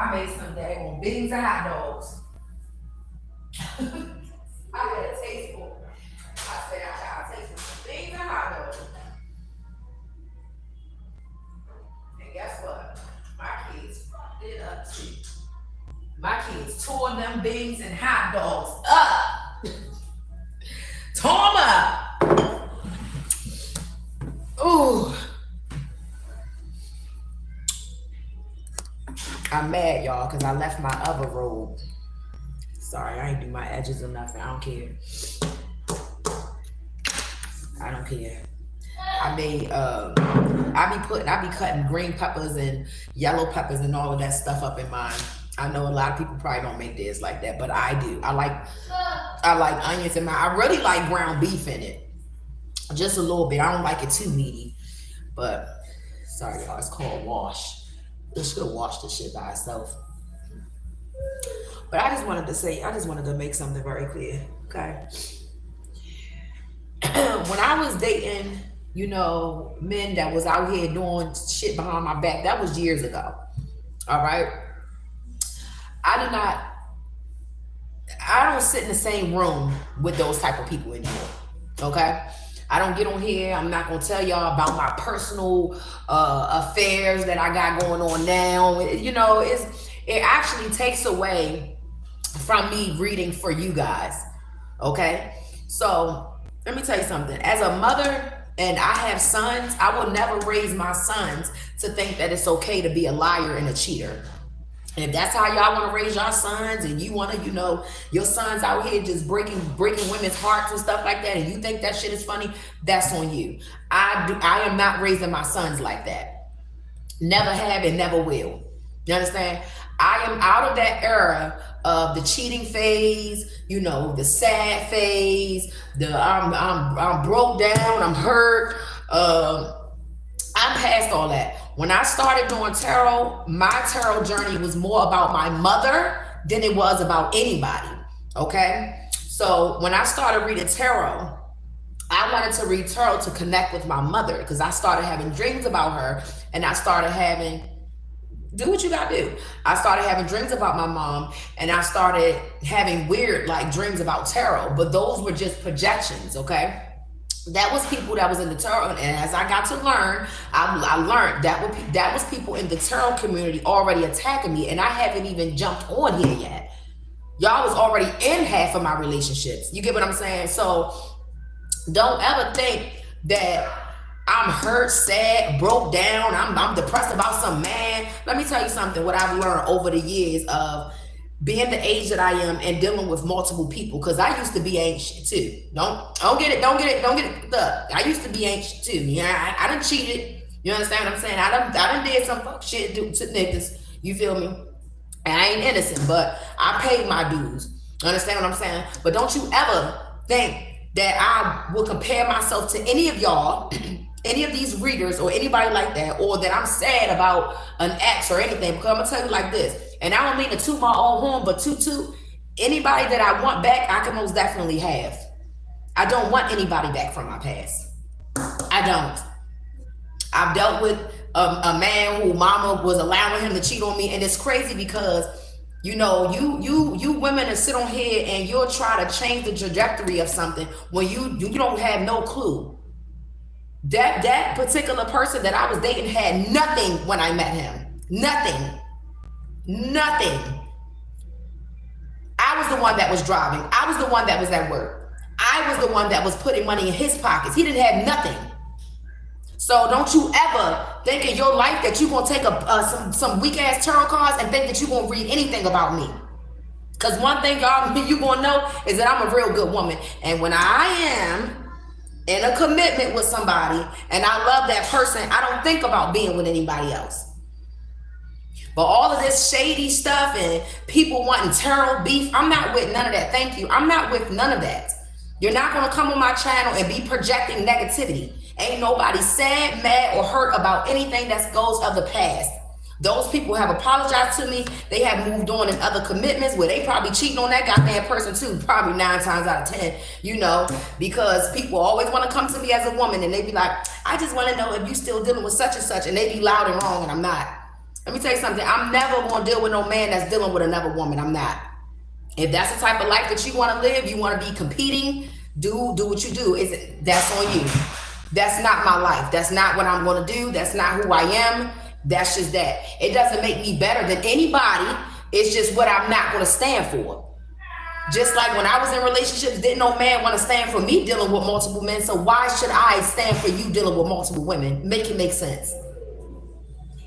I made some daggone beans and hot dogs. I had a taste for it. I said, I got a taste for some beans and hot dogs. And guess what? My kids did up too. My kids tore them beans and hot dogs up. Tore them up. Ooh. I'm mad, y'all, because I left my other robe. Sorry, I ain't do my edges or nothing. I don't care. I don't care. I made I be cutting green peppers and yellow peppers and all of that stuff up in mine. I know a lot of people probably don't make theirs like that, but I do. I like onions in mine. I really like ground beef in it. Just a little bit. I don't like it too meaty. But sorry y'all, it's called wash. Just should wash this shit by itself. But I just wanted to make something very clear. Okay. When I was dating, men that was out here doing shit behind my back, that was years ago. All right. I don't sit in the same room with those type of people anymore. Okay. I don't get on here. I'm not gonna tell y'all about my personal affairs that I got going on now. It actually takes away from me reading for you guys. Okay. So let me tell you something. As a mother, and I have sons, I will never raise my sons to think that it's okay to be a liar and a cheater. And if that's how y'all want to raise your sons, and you want to, your sons out here just breaking women's hearts and stuff like that, and you think that shit is funny, that's on you. I am not raising my sons like that. Never have and never will. You understand? I am out of that era of the cheating phase, the sad phase, I'm broke down, I'm hurt. I'm past all that. When I started doing tarot, my tarot journey was more about my mother than it was about anybody. Okay? So when I started reading tarot, I wanted to read tarot to connect with my mother, because I started having dreams about her, and I started having, do what you gotta do. I started having dreams about my mom, and I started having weird dreams about tarot, but those were just projections. Okay? That was people that was in the tarot, and as I got to learn, I learned that was people in the tarot community already attacking me, and I haven't even jumped on here yet. Y'all was already in half of my relationships. You get what I'm saying? So don't ever think that I'm hurt, sad, broke down, I'm depressed about some man. Let me tell you something, what I've learned over the years of being the age that I am and dealing with multiple people, because I used to be anxious too. Don't get it. I used to be anxious too. Yeah, I done cheated. You understand what I'm saying? I done did some fuck shit to niggas. You feel me? And I ain't innocent, but I paid my dues. You understand what I'm saying? But don't you ever think that I will compare myself to any of y'all, any of these readers or anybody like that, or that I'm sad about an ex or anything. Because I'm gonna tell you like this. And I don't mean to toot my own horn, but toot anybody that I want back, I can most definitely have. I don't want anybody back from my past. I don't. I've dealt with a man who mama was allowing him to cheat on me, and it's crazy because you women that sit on here and you'll try to change the trajectory of something when you don't have no clue. That particular person that I was dating had nothing when I met him. Nothing. I was the one that was driving. I was the one that was at work. I was the one that was putting money in his pockets. He didn't have nothing. So don't you ever think in your life that you're going to take some weak ass tarot cards and think that you're going to read anything about me. Because one thing you going to know is that I'm a real good woman. And when I am in a commitment with somebody and I love that person, I don't think about being with anybody else. But all of this shady stuff and people wanting tarot beef, I'm not with none of that. Thank you. I'm not with none of that. You're not going to come on my channel and be projecting negativity. Ain't nobody sad, mad, or hurt about anything that goes of the past. Those people have apologized to me. They have moved on in other commitments where they probably cheating on that goddamn person too. Probably 9 times out of 10, because people always want to come to me as a woman and they be like, I just want to know if you still dealing with such and such. And they be loud and wrong and I'm not. Let me tell you something. I'm never going to deal with no man that's dealing with another woman. I'm not. If that's the type of life that you want to live, you want to be competing, do what you do. That's on you. That's not my life. That's not what I'm going to do. That's not who I am. That's just that. It doesn't make me better than anybody. It's just what I'm not going to stand for. Just like when I was in relationships, didn't no man want to stand for me dealing with multiple men. So why should I stand for you dealing with multiple women? Make it make sense.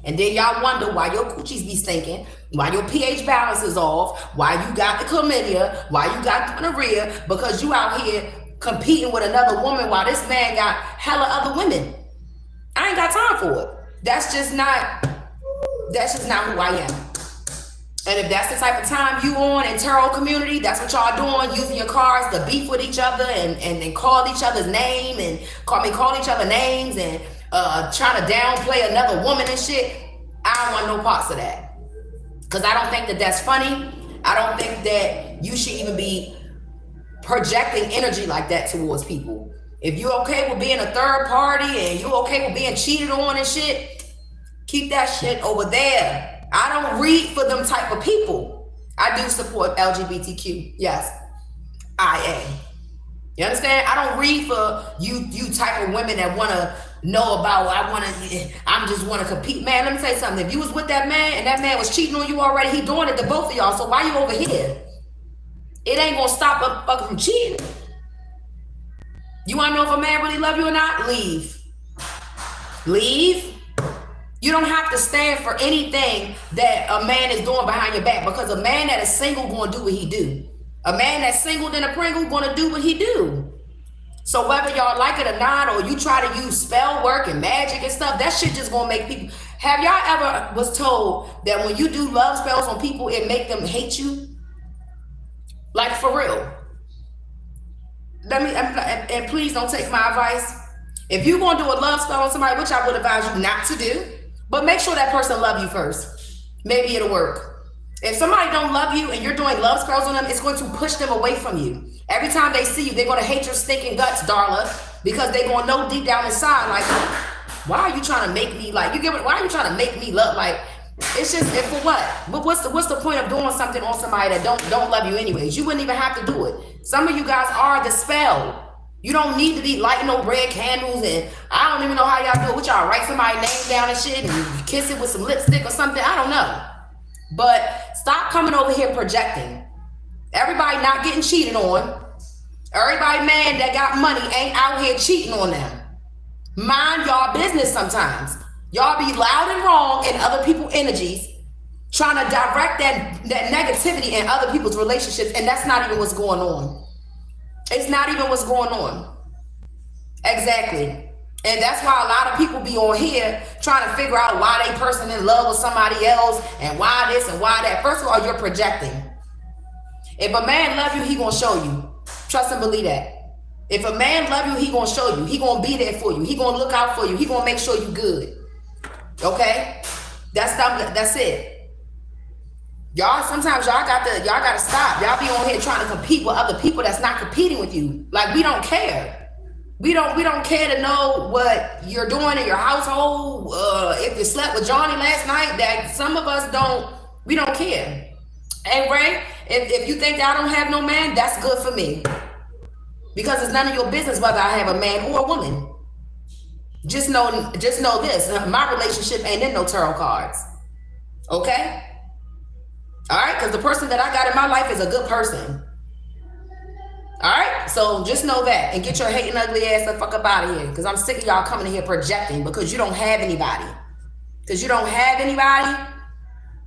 And then y'all wonder why your coochies be stinking, why your pH balance is off, why you got the chlamydia, why you got the gonorrhea, because you out here competing with another woman while this man got hella other women. I ain't got time for it. That's just not who I am. And if that's the type of time you on in tarot community, that's what y'all doing, using your cards to beef with each other and call each other's name and call each other names and trying to downplay another woman and shit. I don't want no parts of that. Because I don't think that that's funny. I don't think that you should even be projecting energy like that towards people. If you're okay with being a third party and you're okay with being cheated on and shit, keep that shit over there. I don't read for them type of people. I do support LGBTQ. Yes, I am. You understand? I don't read for you type of women that want to know about, I just want to compete. Man, let me tell you something. If you was with that man and that man was cheating on you already, he doing it to both of y'all. So why you over here? It ain't going to stop a fucker from cheating. You want to know if a man really love you or not? Leave. Leave. You don't have to stand for anything that a man is doing behind your back, because a man that is single going to do what he do. A man that's single than a Pringle going to do what he do. So whether y'all like it or not, or you try to use spell work and magic and stuff, that shit just going to make people... Have y'all ever was told that when you do love spells on people, it make them hate you? Like, for real. And please don't take my advice. If you're going to do a love spell on somebody, which I would advise you not to do, but make sure that person love you first. Maybe it'll work. If somebody don't love you and you're doing love spells on them, it's going to push them away from you. Every time they see you, they're going to hate your stinking guts, Darla, because they're going to know deep down inside, like, why are you trying to make me, like, why are you trying to make me love? Like, it's just, for what? But what's the point of doing something on somebody that don't love you anyways? You wouldn't even have to do it. Some of you guys are the spell. You don't need to be lighting no red candles, and I don't even know how y'all do it. What y'all write somebody's name down and shit and kiss it with some lipstick or something? I don't know. But stop coming over here projecting. Everybody not getting cheated on. Everybody man that got money ain't out here cheating on them. Mind y'all business sometimes. Y'all be loud and wrong in other people's energies, trying to direct that negativity in other people's relationships, and that's not even what's going on. It's not even what's going on. Exactly. And that's why a lot of people be on here trying to figure out why they person in love with somebody else and why this and why that. First of all, you're projecting. If a man love you, he gonna show you. Trust and believe that. If a man love you, he gonna show you. He gonna be there for you. He gonna look out for you. He gonna make sure you good. Okay? That's it. Y'all, sometimes y'all gotta stop. Y'all be on here trying to compete with other people that's not competing with you. Like, we don't care. We don't care to know what you're doing in your household. If you slept with Johnny last night, that some of us we don't care. Hey, Ray, if you think that I don't have no man, that's good for me. Because it's none of your business whether I have a man or a woman. Just know this. My relationship ain't in no tarot cards. Okay? All right? Because the person that I got in my life is a good person. All right? So just know that. And get your hating ugly ass the fuck up out of here. Because I'm sick of y'all coming in here projecting because you don't have anybody. Because you don't have anybody.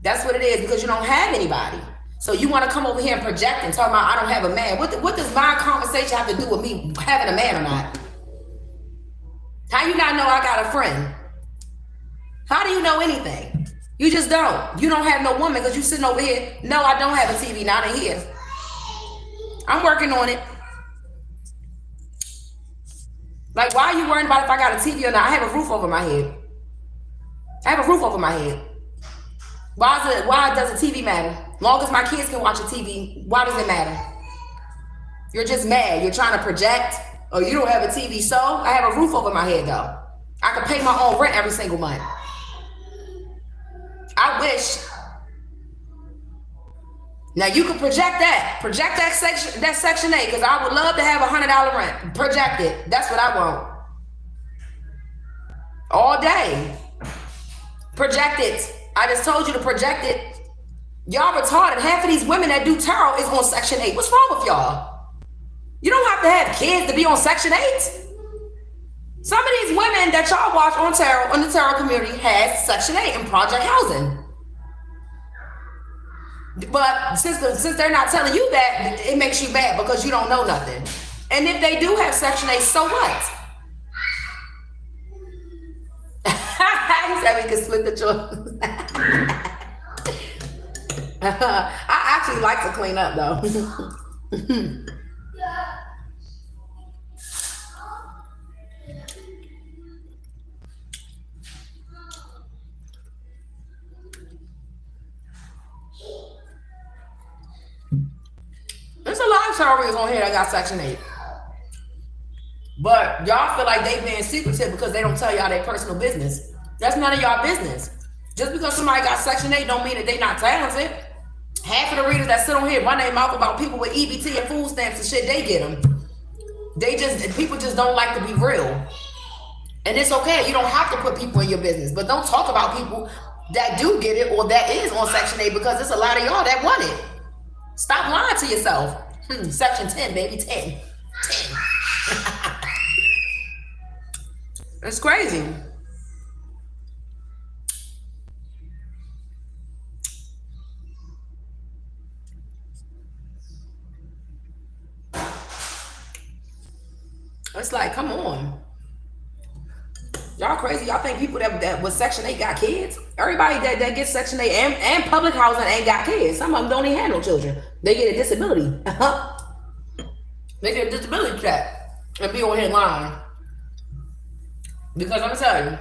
That's what it is. Because you don't have anybody. So you want to come over here and project and talk about I don't have a man. What does my conversation have to do with me having a man or not? How you not know I got a friend? How do you know anything? You just don't. You don't have no woman because you sitting over here. No, I don't have a TV, not in here. I'm working on it. Like, why are you worrying about if I got a TV or not? I have a roof over my head. I have a roof over my head. Why does a TV matter? Long as my kids can watch a TV, why does it matter? You're just mad. You're trying to project. Oh, you don't have a TV, so I have a roof over my head, though. I can pay my own rent every single month. I wish. Now you can project that section 8, because I would love to have $100 rent. Project it. That's what I want. All day. Project it. I just told you to project it. Y'all retarded. Half of these women that do tarot is on section 8. What's wrong with y'all? You don't have to have kids to be on section 8. Some of these women that y'all watch on tarot, on the tarot community, has section 8 in project housing. But since they're not telling you that, it makes you mad because you don't know nothing. And if they do have section 8, so what? He said we can split the chores. I actually like to clean up though. There's a lot of tarot readers on here that got section 8. But y'all feel like they being secretive because they don't tell y'all their personal business. That's none of y'all business. Just because somebody got section 8 don't mean that they not talented. Half of the readers that sit on here run their mouth about people with EBT and food stamps and shit, they get them. People just don't like to be real. And it's okay. You don't have to put people in your business. But don't talk about people that do get it or that is on section 8, because there's a lot of y'all that want it. Stop lying to yourself. Section 10, baby, 10. 10. It's crazy. It's like, come on. Y'all crazy. Y'all think people that with section 8 got kids? Everybody that gets section 8 and public housing ain't got kids. Some of them don't even have no children. They get a disability. They get a disability check and be on here lying. Because I'm gonna tell you,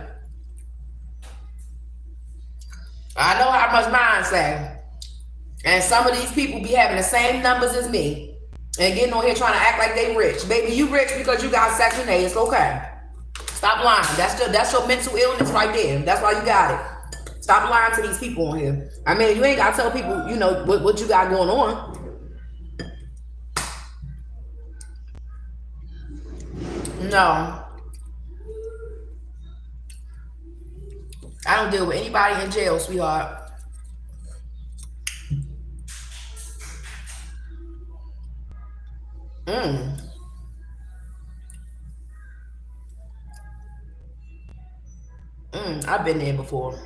I know how much mine say. And some of these people be having the same numbers as me and getting on here trying to act like they rich. Baby, you rich because you got section 8. It's okay. Stop lying. That's your mental illness right there. That's why you got it. Stop lying to these people on here. I mean, you ain't gotta tell people, you know, what you got going on. No. I don't deal with anybody in jail, sweetheart. I've been there before.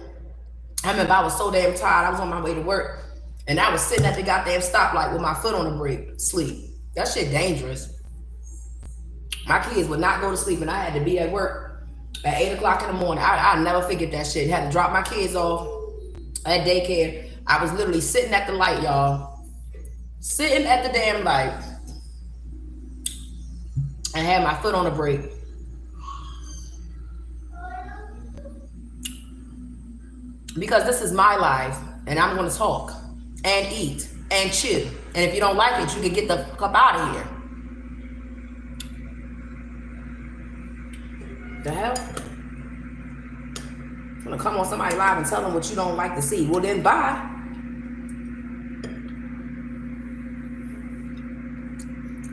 I remember I was so damn tired. I was on my way to work, and I was sitting at the goddamn stoplight with my foot on the brake, sleep. That shit dangerous. My kids would not go to sleep, and I had to be at work at 8 o'clock in the morning. I never forget that shit. Had to drop my kids off at daycare. I was literally sitting at the light, y'all. Sitting at the damn light. And had my foot on the brake. Because this is my life, and I'm going to talk and eat and chill. And if you don't like it, you can get the fuck out of here. The hell? I'm going to come on somebody live and tell them what you don't like to see. Well, then bye.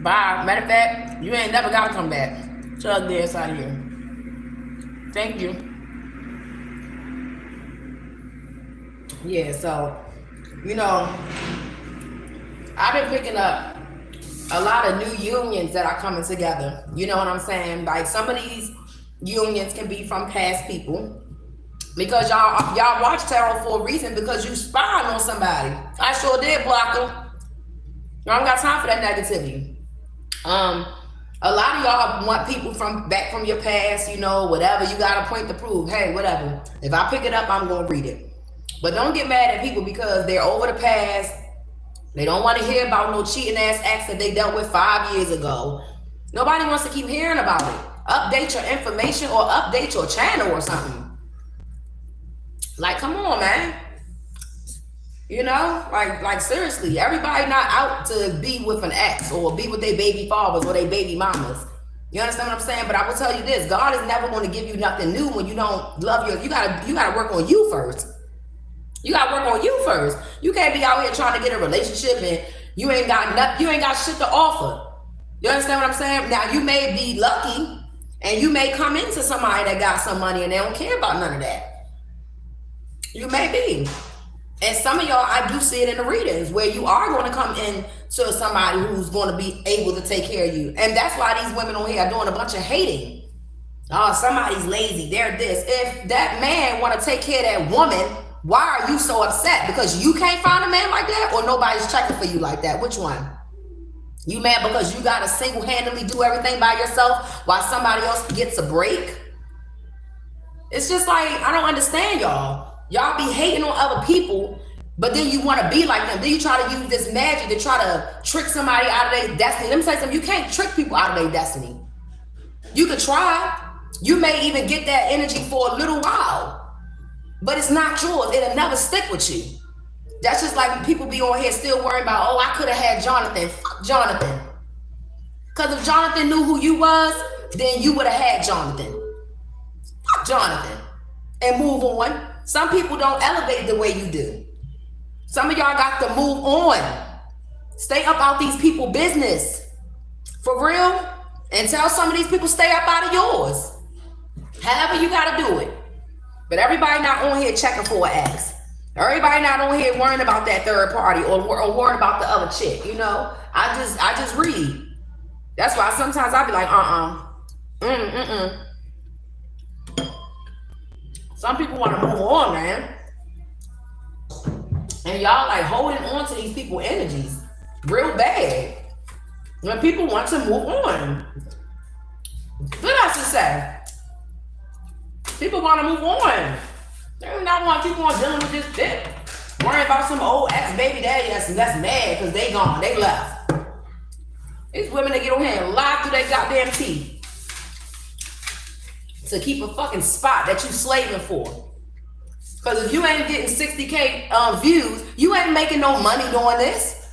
Bye. Matter of fact, you ain't never got to come back. Chug the ass out of here. Thank you. Yeah, so, you know, I've been picking up a lot of new unions that are coming together. You know what I'm saying? Like, some of these unions can be from past people. Because y'all watch tarot for a reason, because you spying on somebody. I sure did block them. I don't got time for that negativity. A lot of y'all want people back from your past, you know, whatever. You got a point to prove. Hey, whatever. If I pick it up, I'm going to read it. But don't get mad at people because they're over the past. They don't want to hear about no cheating ass acts that they dealt with 5 years ago. Nobody wants to keep hearing about it. Update your information or update your channel or something. Like, come on, man. You know, like seriously, everybody not out to be with an ex or be with their baby fathers or their baby mamas. You understand what I'm saying? But I will tell you this: God is never going to give you nothing new when you don't love you gotta work on you first. You gotta work on you first. You can't be out here trying to get a relationship and you ain't got nothing, you ain't got shit to offer. You understand what I'm saying? Now you may be lucky and you may come into somebody that got some money and they don't care about none of that. You may be. And some of y'all, I do see it in the readings where you are going to come in to somebody who's going to be able to take care of you. And that's why these women on here are doing a bunch of hating. Oh, somebody's lazy, they're this. If that man want to take care of that woman, why are you so upset? Because you can't find a man like that, or nobody's checking for you like that? Which one? You mad because you got to single-handedly do everything by yourself while somebody else gets a break? It's just like, I don't understand y'all. Y'all be hating on other people, but then you want to be like them. Then you try to use this magic to try to trick somebody out of their destiny. Let me say something. You can't trick people out of their destiny. You could try. You may even get that energy for a little while, but it's not yours. It'll never stick with you. That's just like when people be on here still worrying about, oh, I could have had Jonathan. Fuck Jonathan. Because if Jonathan knew who you was, then you would have had Jonathan. Fuck Jonathan. And move on. Some people don't elevate the way you do. Some of y'all got to move on. Stay up out these people's business. For real. And tell some of these people stay up out of yours. However you got to do it. But everybody not on here checking for an ass. Everybody not on here worrying about that third party or worrying about the other chick. You know, I just read. That's why sometimes I be like, Some people want to move on, man. And y'all like holding on to these people's energies real bad. When people want to move on. What else to say? People want to move on. They do not want to keep on dealing with this shit. Worrying about some old ex-baby daddy that's mad because they gone. They left. These women that get on here and lie through their goddamn teeth to keep a fucking spot that you slaving for. Because if you ain't getting 60K views, you ain't making no money doing this.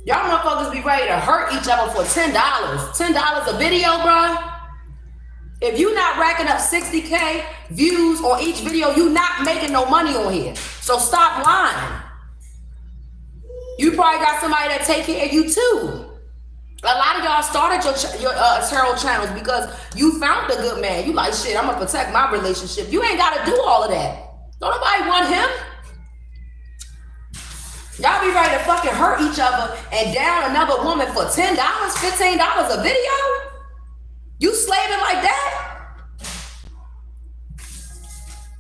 Y'all motherfuckers be ready to hurt each other for $10. $10 a video, bro. If you not racking up 60K views on each video, you not making no money on here. So stop lying. You probably got somebody that take care of you too. A lot of y'all started your tarot channels because you found a good man. You like, shit, I'm gonna protect my relationship. You ain't gotta do all of that. Don't nobody want him. Y'all be ready to fucking hurt each other and down another woman for $10, $15 a video? You slaving like that?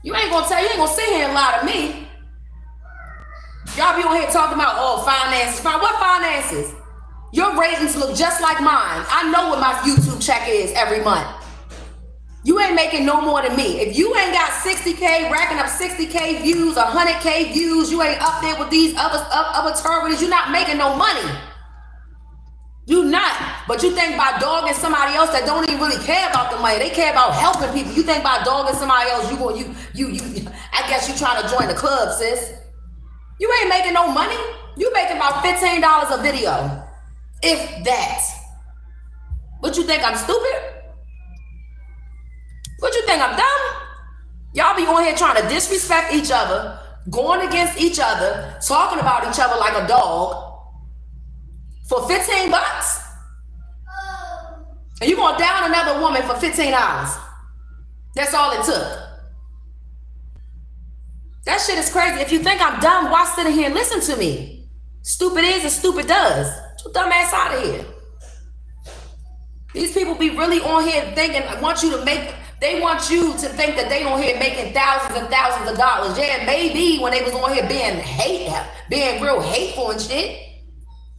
You ain't gonna sit here and lie to me. Y'all be on here talking about, oh, finances. What finances? Your ratings look just like mine. I know what my YouTube check is every month. You ain't making no more than me. If you ain't got 60K, racking up 60K views, 100K views, you ain't up there with these other turbies, you're not making no money. You not. But you think by dogging somebody else that don't even really care about the money. They care about helping people. You think by dogging somebody else, I guess you trying to join the club, sis. You ain't making no money. You making about $15 a video. If that. What you think, I'm stupid? What you think, I'm dumb? Y'all be on here trying to disrespect each other, going against each other, talking about each other like a dog for $15. And you gonna down another woman for $15. That's all it took. That shit is crazy. If you think I'm dumb, why sit in here and listen to me? Stupid is and stupid does. Get your dumb ass out of here. These people be really on here thinking, they want you to think that they on here making thousands and thousands of dollars. Yeah, maybe when they was on here being real hateful and shit.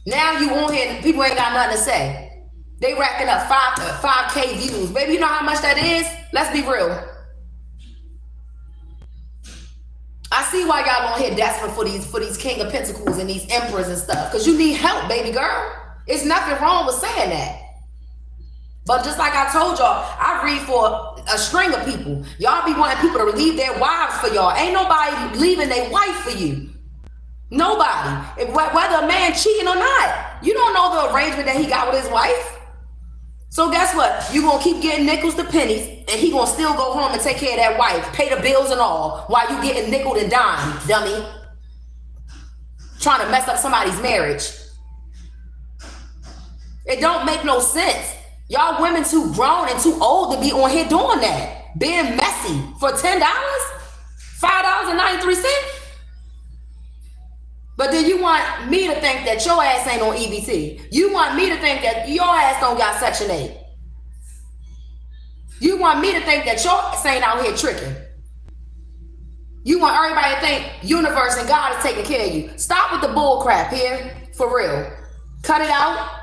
Now you on here and people ain't got nothing to say. They racking up 5K views. Baby, you know how much that is? Let's be real. I see why y'all on here desperate for these King of Pentacles and these Emperors and stuff. Because you need help, baby girl. It's nothing wrong with saying that. But just like I told y'all, I read for a string of people. Y'all be wanting people to leave their wives for y'all. Ain't nobody leaving their wife for you. Nobody. Whether a man cheating or not. You don't know the arrangement that he got with his wife. So guess what? You gonna keep getting nickels to pennies, and he gonna still go home and take care of that wife, pay the bills and all, while you getting nickel and dime, dummy. Trying to mess up somebody's marriage. It don't make no sense. Y'all women too grown and too old to be on here doing that. Being messy for $10, $5.93. But then you want me to think that your ass ain't on EBT. You want me to think that your ass don't got Section 8. You want me to think that your ass ain't out here tricking. You want everybody to think universe and God is taking care of you. Stop with the bull crap here. For real. Cut it out.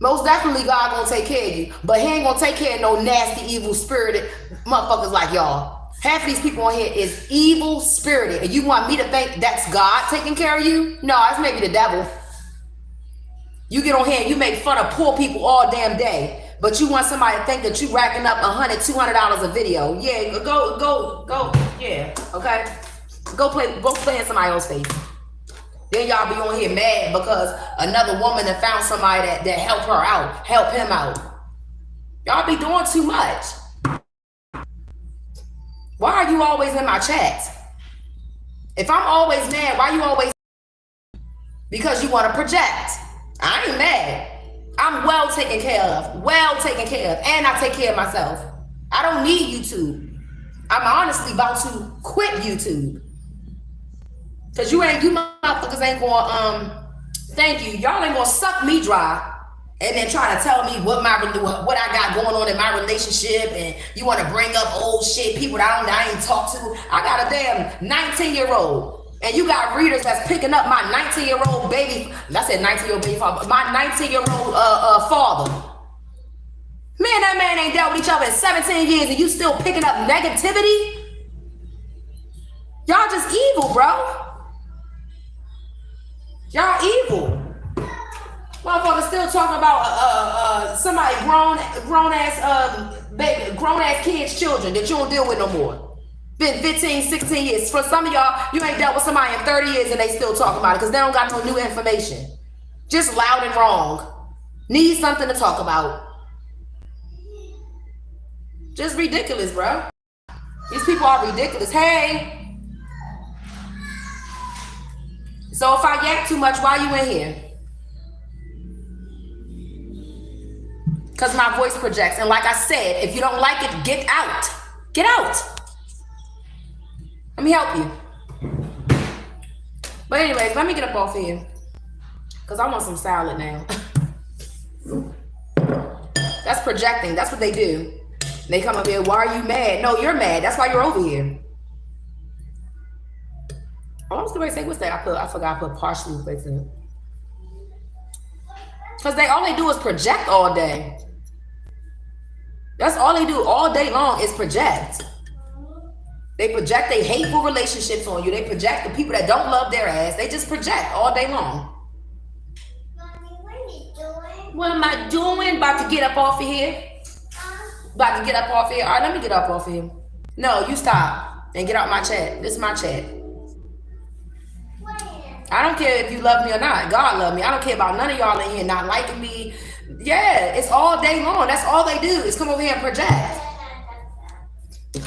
Most definitely God gonna take care of you. But he ain't gonna take care of no nasty, evil spirited motherfuckers like y'all. Half of these people on here is evil spirited. And you want me to think that's God taking care of you? No, it's maybe the devil. You get on here and you make fun of poor people all damn day. But you want somebody to think that you racking up $100, $200 a video. Yeah, go, yeah, okay? Go play in somebody else's face. Then y'all be on here mad because another woman that found somebody that helped her out, help him out. Y'all be doing too much. Why are you always in my chats? If I'm always mad, why you always? Because you want to project. I ain't mad. I'm well taken care of. And I take care of myself. I don't need YouTube. I'm honestly about to quit YouTube. Cause you motherfuckers ain't gonna thank you. Y'all ain't gonna suck me dry and then try to tell me what I got going on in my relationship, and you want to bring up old shit, people that I ain't talked to. I got a damn 19-year-old, and you got readers that's picking up my 19-year-old baby. I said 19-year-old baby father, my 19-year-old father. Man, that man ain't dealt with each other in 17 years, and you still picking up negativity? Y'all just evil, bro. Y'all evil. Motherfuckers still talking about somebody grown ass kids, children that you don't deal with no more. Been 15, 16 years. For some of y'all, you ain't dealt with somebody in 30 years and they still talking about it because they don't got no new information. Just loud and wrong. Need something to talk about. Just ridiculous, bro. These people are ridiculous. Hey. So if I yak too much, why you in here? Because my voice projects. And like I said, if you don't like it, get out. Get out. Let me help you. But anyways, let me get up off of here. Because I want some salad now. That's projecting. That's what they do. They come up here, why are you mad? No, you're mad. That's why you're over here. I was going to say, what's that? I forgot I put partially fixed in it. Because all they do is project all day. That's all they do all day long is project. They project their hateful relationships on you. They project the people that don't love their ass. They just project all day long. Mommy, what are you doing? What am I doing? About to get up off of here. About to get up off of here. All right, let me get up off of here. No, you stop and get out my chat. This is my chat. I don't care if you love me or not. God love me. I don't care about none of y'all in here not liking me. Yeah, it's all day long. That's all they do is come over here and project.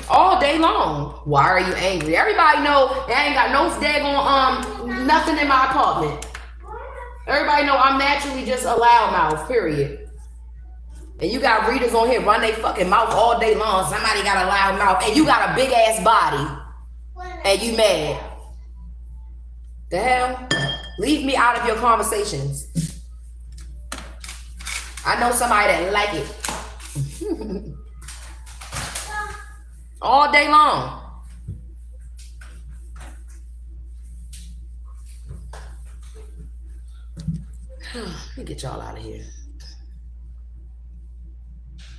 All day long. Why are you angry? Everybody know I ain't got no daggone nothing in my apartment. Everybody know I'm naturally just a loudmouth, period. And you got readers on here run their fucking mouth all day long. Somebody got a loud mouth and you got a big ass body and you mad. The hell? Leave me out of your conversations. I know somebody that like it. All day long. Let me get y'all out of here.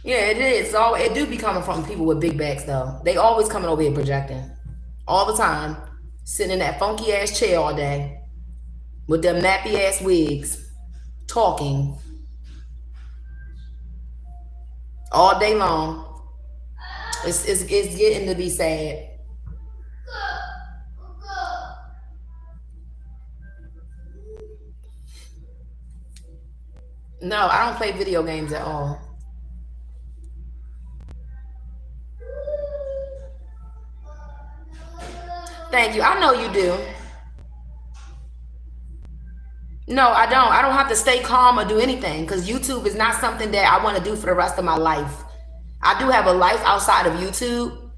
Yeah, it is. It do be coming from people with big backs though. They always coming over here projecting. All the time. Sitting in that funky ass chair all day. With them nappy ass wigs. Talking. All day long. It's getting to be sad. No, I don't play video games at all. Thank you. I know you do. No, I don't. I don't have to stay calm or do anything because YouTube is not something that I want to do for the rest of my life. I do have a life outside of YouTube.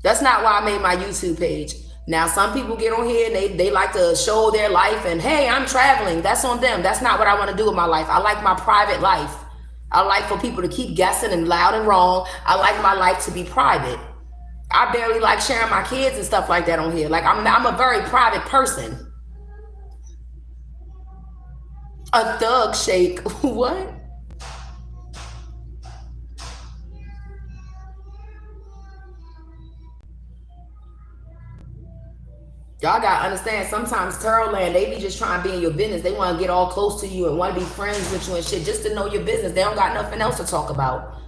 That's not why I made my YouTube page. Now, some people get on here and they like to show their life and, hey, I'm traveling. That's on them. That's not what I want to do with my life. I like my private life. I like for people to keep guessing and loud and wrong. I like my life to be private. I barely like sharing my kids and stuff like that on here. Like, I'm a very private person. A thug shake. What? Y'all gotta understand, sometimes Turtle Land, they be just trying to be in your business. They want to get all close to you and want to be friends with you and shit just to know your business. They don't got nothing else to talk about.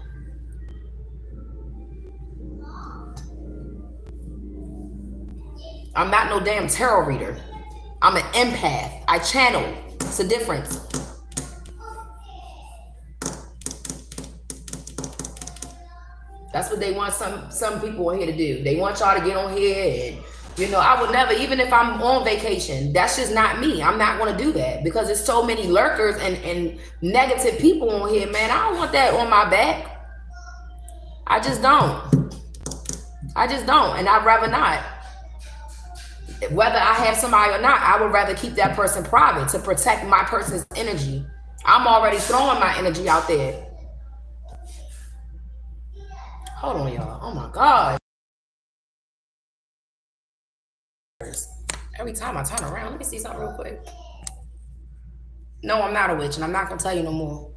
I'm not no damn tarot reader. I'm an empath. I channel. It's a difference. That's what they want some people on here to do. They want y'all to get on here and, you know, I would never, even if I'm on vacation, that's just not me. I'm not going to do that because there's so many lurkers and negative people on here, man. I don't want that on my back. I just don't. I just don't. And I'd rather not. Whether I have somebody or not, I would rather keep that person private to protect my person's energy. I'm already throwing my energy out there. Hold on, y'all. Oh my God. Every time I turn around, let me see something real quick. No, I'm not a witch, and I'm not gonna tell you no more.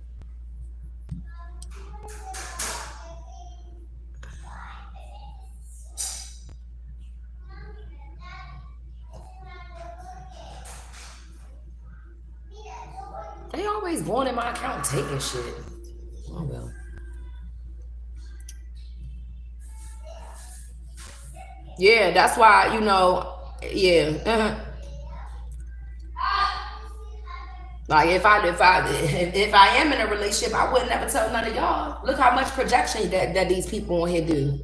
They always going in my account taking shit. Oh well. Yeah, that's why, you know, yeah. Like if I am in a relationship, I would never tell none of y'all. Look how much projection that these people on here do.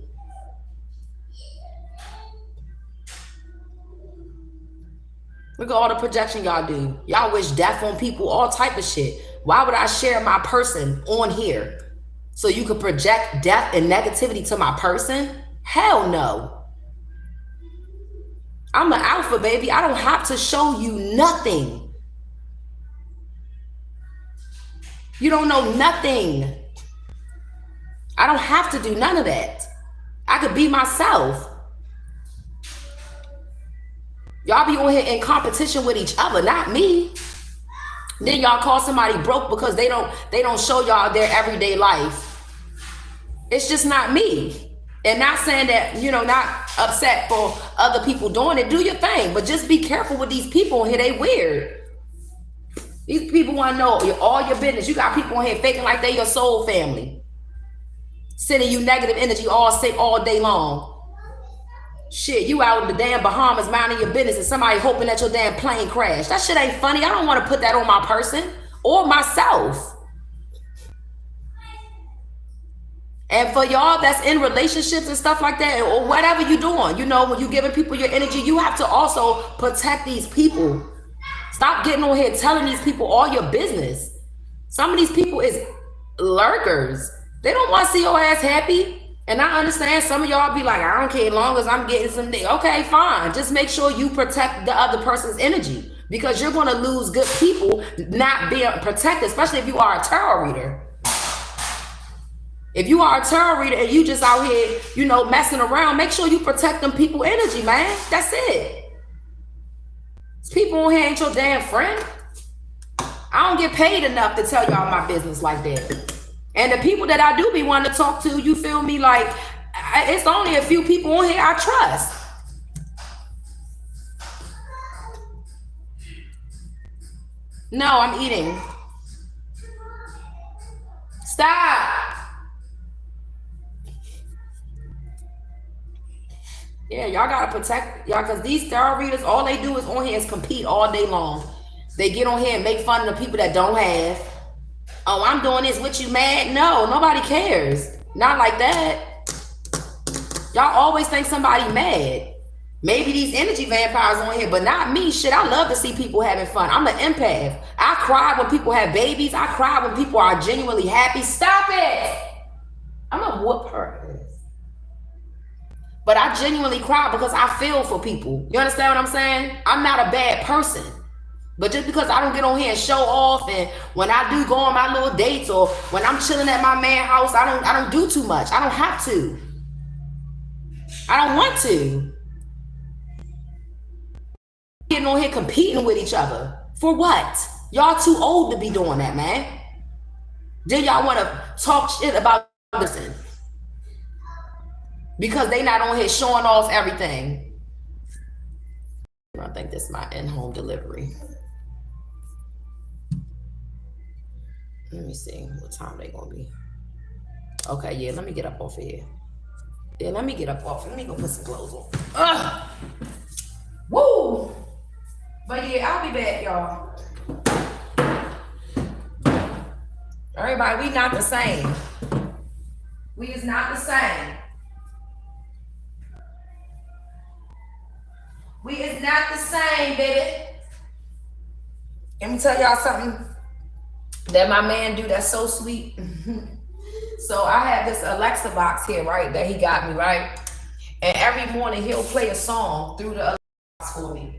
Look at all the projection y'all do. Y'all wish death on people, all type of shit. Why would I share my person on here? So you could project death and negativity to my person? Hell no. I'm an alpha, baby. I don't have to show you nothing. You don't know nothing. I don't have to do none of that. I could be myself. Y'all be on here in competition with each other, not me. Then y'all call somebody broke because they don't show y'all their everyday life. It's just not me. And not saying that, you know, not upset for other people doing it. Do your thing, but just be careful with these people on here. They weird. These people want to know all your business. You got people on here faking like they your soul family, sending you negative energy all day long. Shit, you out in the damn Bahamas minding your business and somebody hoping that your damn plane crashed. That shit ain't funny. I don't want to put that on my person or myself. And for y'all that's in relationships and stuff like that, or whatever you're doing, you know, when you're giving people your energy, you have to also protect these people. Stop getting on here telling these people all your business. Some of these people is lurkers. They don't want to see your ass happy. And I understand some of y'all be like, I don't care as long as I'm getting some. Okay, fine. Just make sure you protect the other person's energy because you're going to lose good people not being protected, especially if you are a tarot reader. If you are a tarot reader and you just out here, you know, messing around, make sure you protect them people energy, man. That's it. These people on here ain't your damn friend. I don't get paid enough to tell y'all my business like that. And the people that I do be wanting to talk to, you feel me? Like, it's only a few people on here I trust. No, I'm eating. Stop. Yeah, y'all gotta protect y'all because these tarot readers, all they do is on here is compete all day long. They get on here and make fun of the people that don't have. Oh, I'm doing this. What, you mad? No, nobody cares. Not like that. Y'all always think somebody mad. Maybe these energy vampires on here, but not me. Shit, I love to see people having fun. I'm an empath. I cry when people have babies. I cry when people are genuinely happy. Stop it. I'm gonna whoop her. But I genuinely cry because I feel for people. You understand what I'm saying? I'm not a bad person. But just because I don't get on here and show off, and when I do go on my little dates, or when I'm chilling at my man's house, I don't do too much. I don't have to. I don't want to. Getting on here competing with each other. For what? Y'all too old to be doing that, man. Then y'all want to talk shit about listen. Because they not on here showing off everything. I think this is my in-home delivery. Let me see what time they gonna be. Okay, yeah, let me get up off of here. Yeah, let me get up off. Let me go put some clothes on. Ugh. Woo! But yeah, I'll be back, y'all. Everybody, we not the same. We is not the same. We is not the same, baby. Let me tell y'all something that my man do that's so sweet. So I have this Alexa box here, right, that he got me, right? And every morning he'll play a song through the Alexa box for me.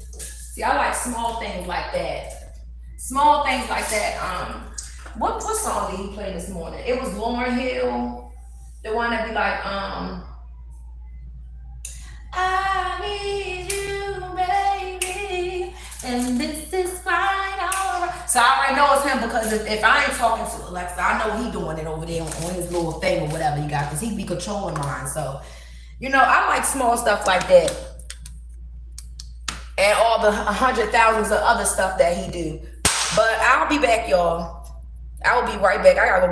See, I like small things like that. Small things like that. What song did he play this morning? It was Lauryn Hill, the one that be like, I need you, baby, and this is fine, alright. So I already know it's him, because if I ain't talking to Alexa, I know he doing it over there on his little thing or whatever he got, because he be controlling mine. So, you know, I like small stuff like that. And all the 100,000s of other stuff that he do. But I'll be back, y'all. I will be right back. I gotta go